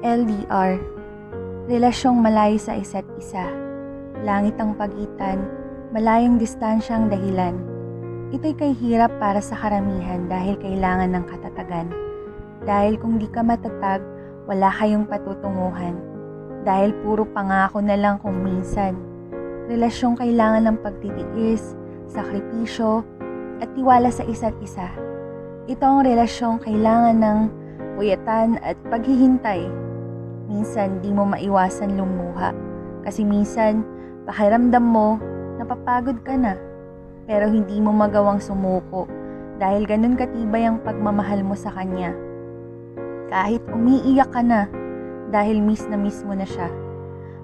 LDR, relasyong malayo sa isa't isa. Langit ang pagitan, malayong distansyang dahilan. Ito'y kahirap para sa karamihan dahil kailangan ng katatagan. Dahil kung di ka matatag, wala kayong patutunguhan. Dahil puro pangako na lang kung minsan. Relasyong kailangan ng pagtitiis, sakripisyo, at tiwala sa isa't isa. Ito ang relasyong kailangan ng puyatan at paghihintay. Minsan di mo maiwasan lumuha kasi minsan pakiramdam mo napapagod ka na pero hindi mo magawang sumuko dahil ganun katibay ang pagmamahal mo sa kanya. Kahit umiiyak ka na dahil miss mo na siya.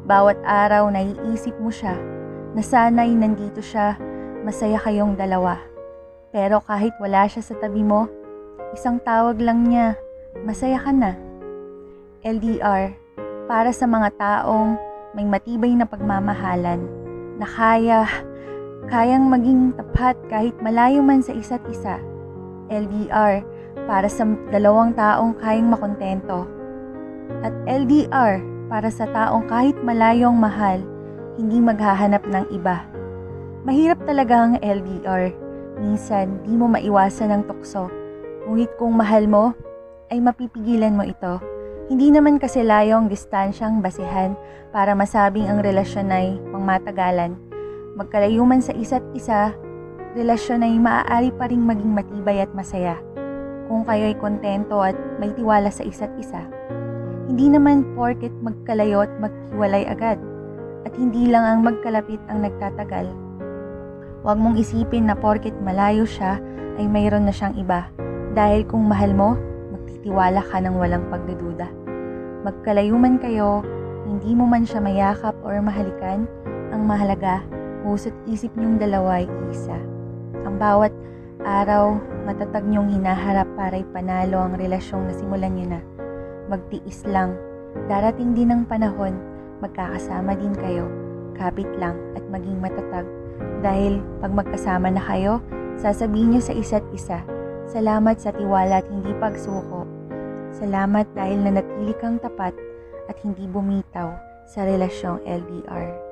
Bawat araw naiisip mo siya na sana'y nandito siya, masaya kayong dalawa. Pero kahit wala siya sa tabi mo, isang tawag lang niya, masaya ka na. LDR, para sa mga taong may matibay na pagmamahalan na kayang maging tapat kahit malayo man sa isa't isa. LDR, para sa dalawang taong kayang makontento. At LDR, para sa taong kahit malayong mahal, hindi maghahanap ng iba. Mahirap talaga ang LDR. Minsan, di mo maiwasan ang tukso. Ngunit kung mahal mo, ay mapipigilan mo ito. Hindi naman kasi layong distansyang basihan para masabing ang relasyon ay pangmatagalan. Magkalayo man sa isa't isa, relasyon ay maaari pa ring maging matibay at masaya. Kung kayo'y kontento at may tiwala sa isa't isa. Hindi naman porket magkalayo at maghiwalay agad. At hindi lang ang magkalapit ang nagtatagal. Huwag mong isipin na porket malayo siya ay mayroon na siyang iba. Dahil kung mahal mo, magtitiwala ka ng walang pagdududa. Magkalayo man kayo, hindi mo man siya mayakap or mahalikan, ang mahalaga, puso't isip niyong dalawa ay isa. Ang bawat araw, matatag niyong hinaharap para ipanalo ang relasyong nasimulan niyo na. Magtiis lang, darating din ang panahon, magkakasama din kayo, kapit lang at maging matatag. Dahil pag magkasama na kayo, sasabihin niyo sa isa't isa, salamat sa tiwala at hindi pagsuko. Salamat dahil nanatili kang tapat at hindi bumitaw sa relasyong LDR.